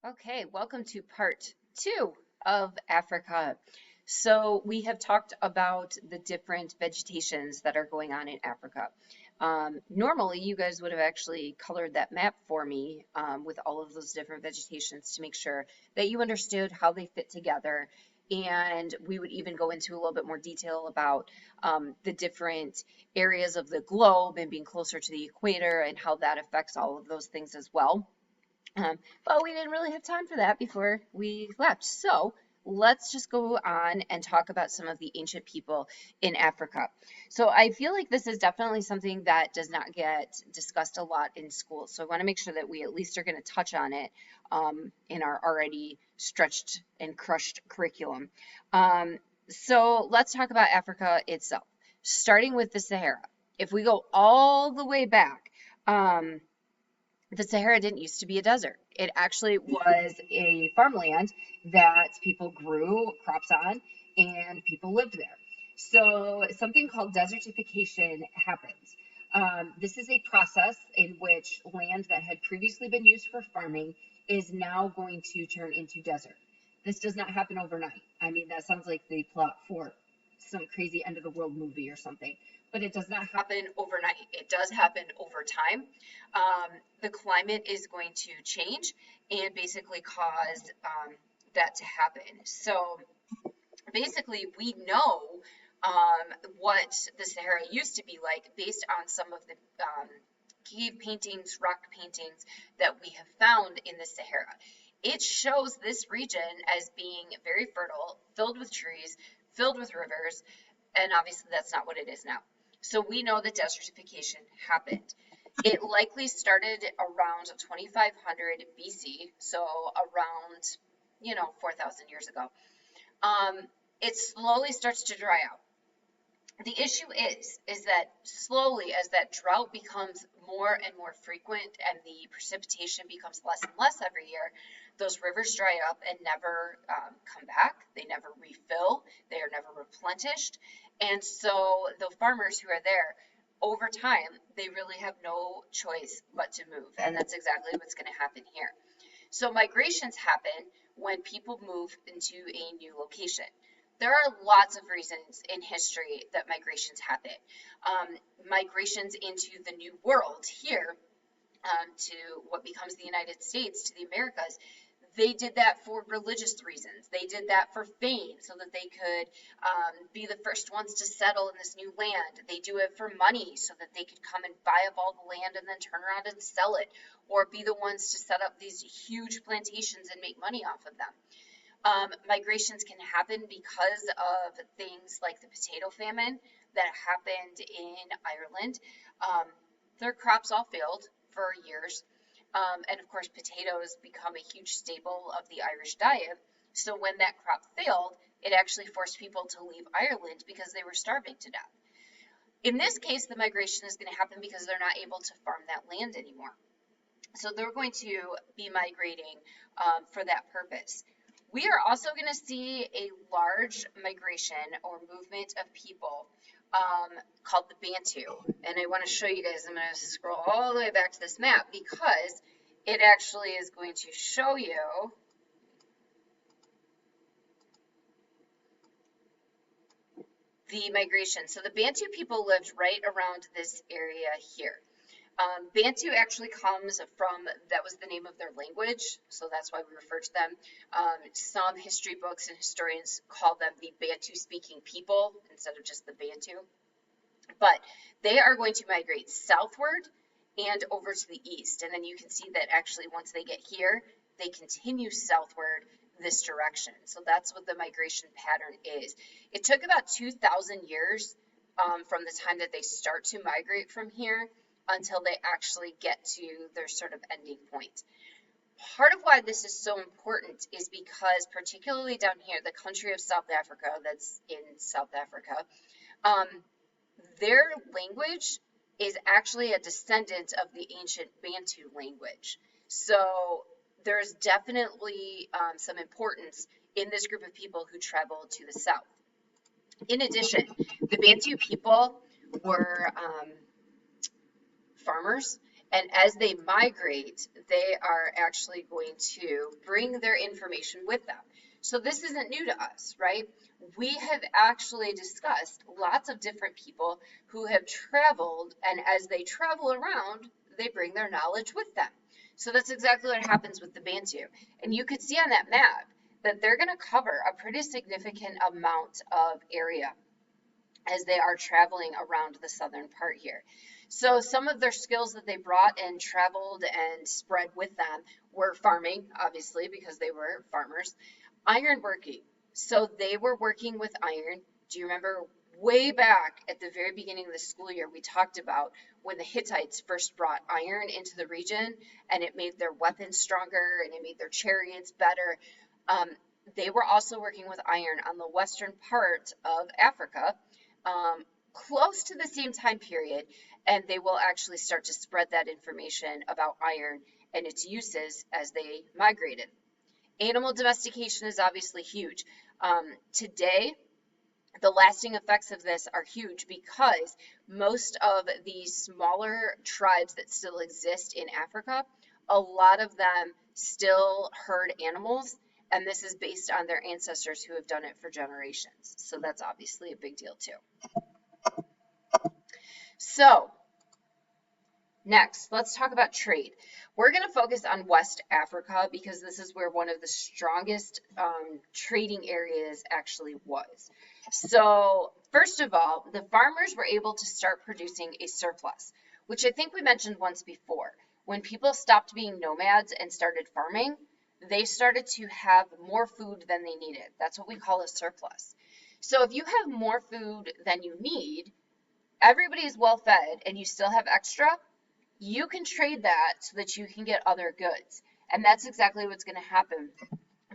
Okay, welcome to part two of Africa. So, we have talked about the different vegetations that are going on in Africa. Normally, you guys would have actually colored that map for me with all of those different vegetations to make sure that you understood how they fit together. And we would even go into a little bit more detail about the different areas of the globe and being closer to the equator and how that affects all of those things as well. But we didn't really have time for that before we left. So let's just go on and talk about some of the ancient people in Africa. So I feel like this is definitely something that does not get discussed a lot in school. So I want to make sure that we at least are going to touch on it in our already stretched and crushed curriculum. So let's talk about Africa itself, starting with the Sahara. If we go all the way back, the Sahara didn't used to be a desert. It actually was a farmland that people grew crops on and people lived there. So something called desertification happens. This is a process in which land that had previously been used for farming is now going to turn into desert. This does not happen overnight. I mean, that sounds like the plot for some crazy end of the world movie or something, but it does not happen overnight. It does happen over time. The climate is going to change and basically cause that to happen. So basically, we know what the Sahara used to be like based on some of the cave paintings, rock paintings that we have found in the Sahara. It shows this region as being very fertile, filled with trees, filled with rivers, and obviously that's not what it is now. So we know that desertification happened. It likely started around 2500 BC, so around, 4,000 years ago. It slowly starts to dry out. The issue is that slowly as that drought becomes more and more frequent and the precipitation becomes less and less every year, those rivers dry up and never come back. They never refill. They are never replenished. And so the farmers who are there, over time, they really have no choice but to move. And that's exactly what's going to happen here. So migrations happen when people move into a new location. There are lots of reasons in history that migrations happen. Migrations into the New World here, to what becomes the United States, to the Americas, they did that for religious reasons. They did that for fame, so that they could be the first ones to settle in this new land. They do it for money, so that they could come and buy up all the land and then turn around and sell it, or be the ones to set up these huge plantations and make money off of them. Migrations can happen because of things like the potato famine that happened in Ireland. Um, their crops all failed for years. And of course, potatoes become a huge staple of the Irish diet. So when that crop failed, it actually forced people to leave Ireland because they were starving to death. In this case, the migration is going to happen because they're not able to farm that land anymore. So they're going to be migrating for that purpose. We are also going to see a large migration or movement of people called the Bantu. And I want to show you guys, I'm going to scroll all the way back to this map because it actually is going to show you the migration. So the Bantu people lived right around this area here. Bantu actually comes from, that was the name of their language, so that's why we refer to them. Some history books and historians call them the Bantu-speaking people instead of just the Bantu. But they are going to migrate southward and over to the east. And then you can see that actually once they get here, they continue southward this direction. So that's what the migration pattern is. It took about 2,000 years from the time that they start to migrate from here until they actually get to their sort of ending point. Part of why this is so important is because, particularly down here, the country of South Africa, that's in South Africa, their language is actually a descendant of the ancient Bantu language. So there's definitely some importance in this group of people who traveled to the south. In addition, the Bantu people were farmers, And as they migrate, they are actually going to bring their information with them. So this isn't new to us, right? We have actually discussed lots of different people who have traveled, and as they travel around, they bring their knowledge with them. So that's exactly what happens with the Bantu. And you could see on that map that they're going to cover a pretty significant amount of area as they are traveling around the southern part here. So some of their skills that they brought and traveled and spread with them were farming, obviously, because they were farmers, iron working. So they were working with iron. Do you remember way back at the very beginning of the school year, we talked about when the Hittites first brought iron into the region and it made their weapons stronger and it made their chariots better. They were also working with iron on the western part of Africa, close to the same time period, and they will actually start to spread that information about iron and its uses as they migrated. Animal domestication is obviously huge. Today, the lasting effects of this are huge because most of the smaller tribes that still exist in Africa, a lot of them still herd animals, and this is based on their ancestors who have done it for generations. So that's obviously a big deal too. So next, let's talk about trade. We're going to focus on West Africa because this is where one of the strongest trading areas actually was. So first of all, the farmers were able to start producing a surplus, which I think we mentioned once before. When people stopped being nomads and started farming, they started to have more food than they needed. That's what we call a surplus. So if you have more food than you need, everybody is well fed and you still have extra, you can trade that so that you can get other goods. And that's exactly what's going to happen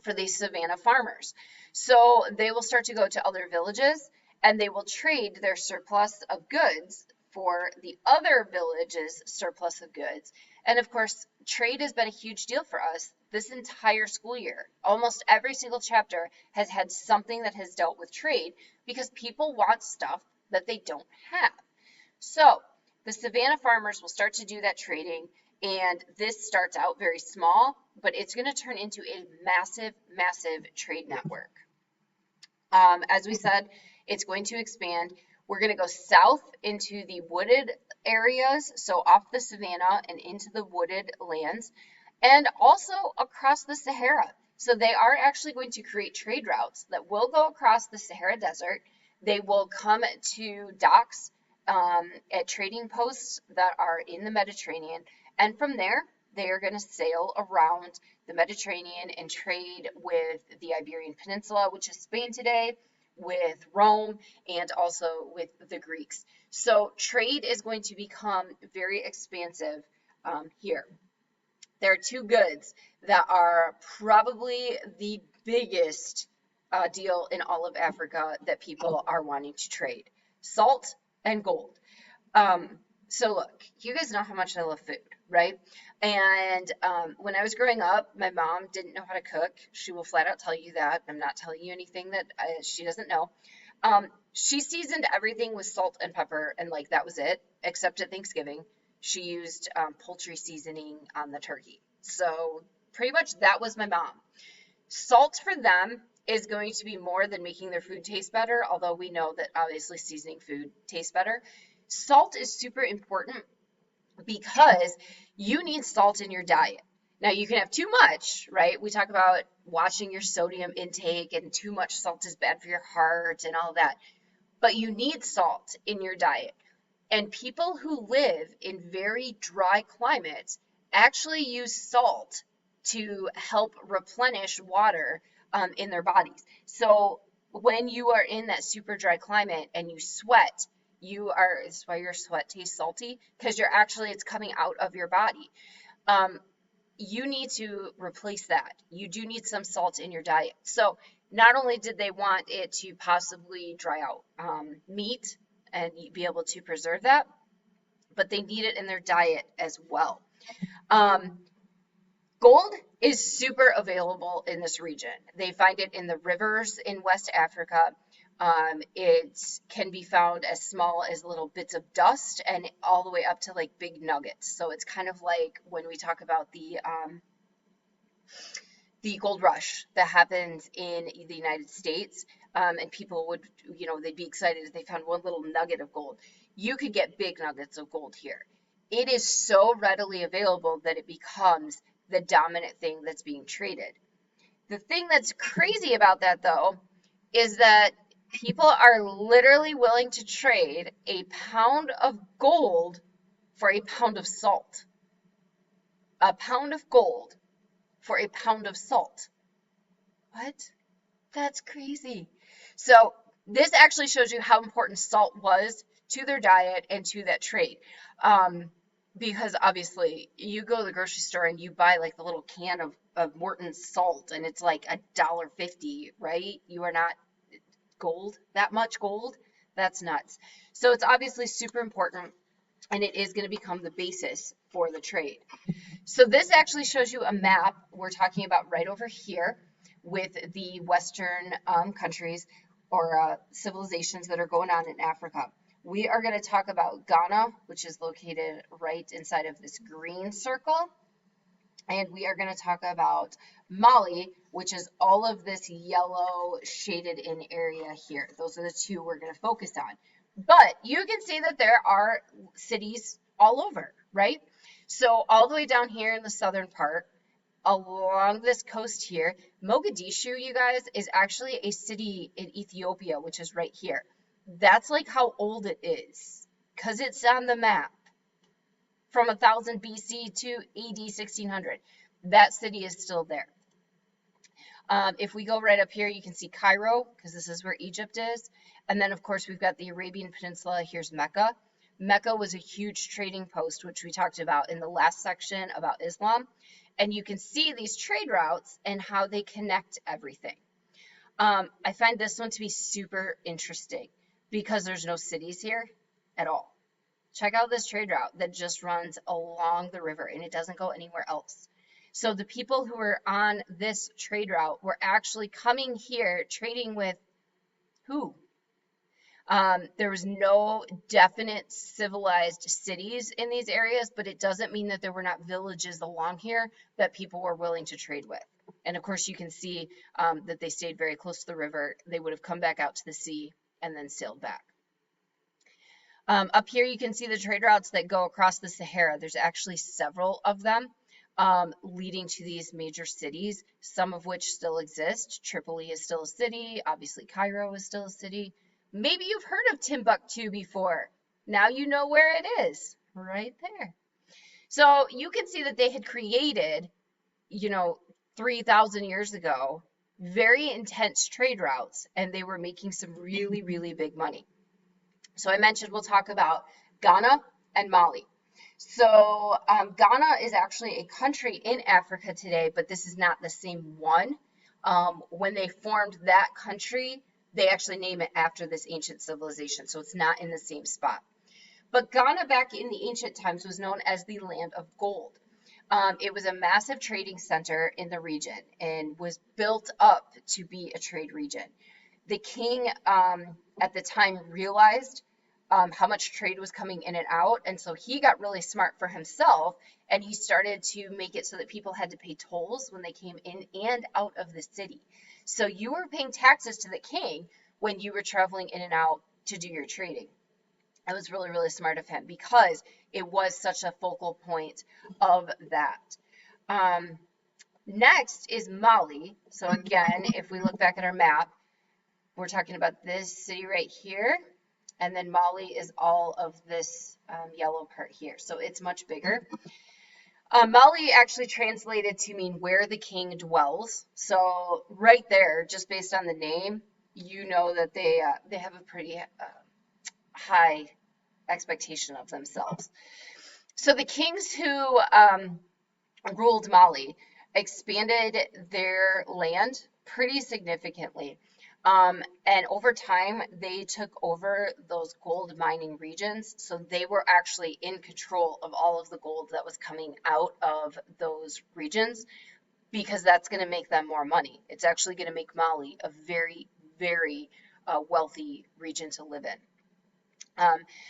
for these savannah farmers. So they will start to go to other villages and they will trade their surplus of goods for the other village's surplus of goods. And of course, trade has been a huge deal for us this entire school year. Almost every single chapter has had something that has dealt with trade because people want stuff that they don't have. So the savannah farmers will start to do that trading, and this starts out very small, but it's going to turn into a massive, massive trade network. As we said, it's going to expand. We're going to go south into the wooded areas, so off the savannah and into the wooded lands, and also across the Sahara. So they are actually going to create trade routes that will go across the Sahara Desert. They will come to docks at trading posts that are in the Mediterranean, and from there they are going to sail around the Mediterranean and trade with the Iberian Peninsula, which is Spain today, with Rome, and also with the Greeks. So trade is going to become very expansive here. There are two goods that are probably the biggest deal in all of Africa that people are wanting to trade: salt and gold. So look, you guys know how much I love food, right? And when I was growing up, my mom didn't know how to cook. She will flat out tell you that. I'm not telling you anything that she doesn't know. She seasoned everything with salt and pepper, and like that was it, except at Thanksgiving. She used poultry seasoning on the turkey. So pretty much that was my mom. Salt for them is going to be more than making their food taste better, although we know that obviously seasoning food tastes better. Salt is super important because you need salt in your diet. Now, you can have too much, right? We talk about watching your sodium intake, and too much salt is bad for your heart and all that. But you need salt in your diet. And people who live in very dry climates actually use salt to help replenish water in their bodies. So when you are in that super dry climate and you sweat, it's why your sweat tastes salty, because it's coming out of your body. You need to replace that. You do need some salt in your diet. So not only did they want it to possibly dry out meat and be able to preserve that, but they need it in their diet as well. Gold is super available in this region. They find it in the rivers in West Africa. It can be found as small as little bits of dust and all the way up to like big nuggets. So it's kind of like when we talk about the gold rush that happens in the United States, and people would, they'd be excited if they found one little nugget of gold. You could get big nuggets of gold here. It is so readily available that it becomes the dominant thing that's being traded. The thing that's crazy about that, though, is that people are literally willing to trade a pound of gold for a pound of salt. A pound of gold for a pound of salt. What? That's crazy. So this actually shows you how important salt was to their diet and to that trade. Because obviously you go to the grocery store and you buy like the little can of Morton's salt and it's like $1.50, right? You are not gold, that much gold. That's nuts. So it's obviously super important and it is going to become the basis for the trade. So this actually shows you a map we're talking about right over here with the Western countries or civilizations that are going on in Africa. We are going to talk about Ghana, which is located right inside of this green circle. And we are going to talk about Mali, which is all of this yellow shaded in area here. Those are the two we're going to focus on. But you can see that there are cities all over, right? So all the way down here in the southern part, along this coast here, Mogadishu, you guys, is actually a city in Ethiopia, which is right here. That's like how old it is, because it's on the map from 1000 BC to AD 1600. That city is still there. If we go right up here, you can see Cairo, because this is where Egypt is. And then, of course, we've got the Arabian Peninsula. Here's Mecca. Mecca was a huge trading post, which we talked about in the last section about Islam. And you can see these trade routes and how they connect everything. I find this one to be super interesting because there's no cities here at all. Check out this trade route that just runs along the river and it doesn't go anywhere else. So the people who were on this trade route were actually coming here trading with who? There was no definite civilized cities in these areas, but it doesn't mean that there were not villages along here that people were willing to trade with. And of course, you can see that they stayed very close to the river. They would have come back out to the sea and then sailed back. Up here, you can see the trade routes that go across the Sahara. There's actually several of them leading to these major cities, some of which still exist. Tripoli is still a city. Obviously, Cairo is still a city. Maybe you've heard of Timbuktu before. Now you know where it is, right there. So you can see that they had created, 3,000 years ago, very intense trade routes, and they were making some really, really big money. So I mentioned we'll talk about Ghana and Mali. So Ghana is actually a country in Africa today, but this is not the same one. When they formed that country, they actually name it after this ancient civilization, so it's not in the same spot. But Ghana back in the ancient times was known as the land of gold. It was a massive trading center in the region and was built up to be a trade region. The king at the time realized how much trade was coming in and out, and so he got really smart for himself, and he started to make it so that people had to pay tolls when they came in and out of the city. So you were paying taxes to the king when you were traveling in and out to do your trading. It was really, really smart of him because it was such a focal point of that. Next is Mali. So again, if we look back at our map, we're talking about this city right here. And then Mali is all of this yellow part here. So it's much bigger. Mali actually translated to mean where the king dwells. So right there, just based on the name, you know that they have a pretty high expectation of themselves. So the kings who ruled Mali expanded their land pretty significantly. And over time, they took over those gold mining regions. So they were actually in control of all of the gold that was coming out of those regions because that's going to make them more money. It's actually going to make Mali a very, very a wealthy region to live in.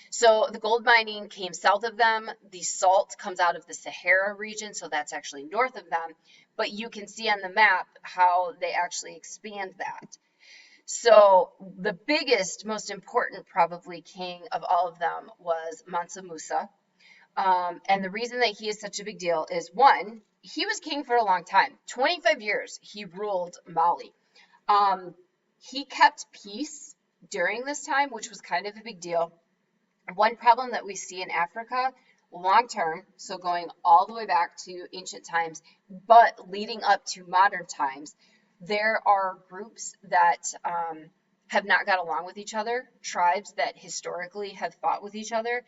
So the gold mining came south of them. The salt comes out of the Sahara region, so that's actually north of them. But you can see on the map how they actually expand that. So the biggest, most important, probably king of all of them was Mansa Musa. And the reason that he is such a big deal is one, he was king for a long time. 25 years he ruled Mali. He kept peace during this time, which was kind of a big deal. One problem that we see in Africa long term, so going all the way back to ancient times, but leading up to modern times, there are groups that have not got along with each other, tribes that historically have fought with each other.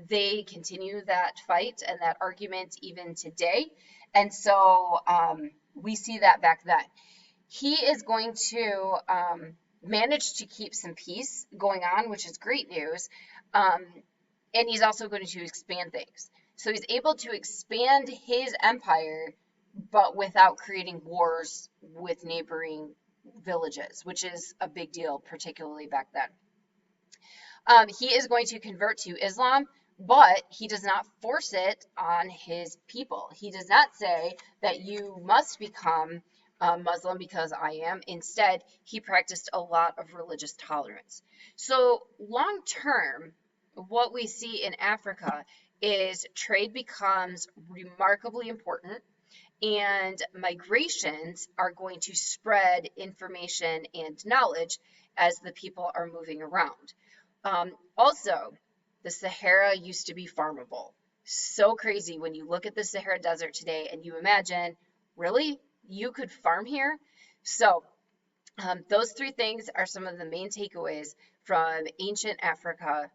They continue that fight and that argument even today. And so we see that back then. He is going to manage to keep some peace going on, which is great news. And he's also going to expand things. So he's able to expand his empire, but without creating wars with neighboring villages, which is a big deal, particularly back then. He is going to convert to Islam, but he does not force it on his people. He does not say that you must become Muslim because I am. Instead, he practiced a lot of religious tolerance. So long term, what we see in Africa is trade becomes remarkably important, and migrations are going to spread information and knowledge as the people are moving around. Also, the Sahara used to be farmable. So crazy when you look at the Sahara Desert today and you imagine, really, you could farm here? So those three things are some of the main takeaways from ancient Africa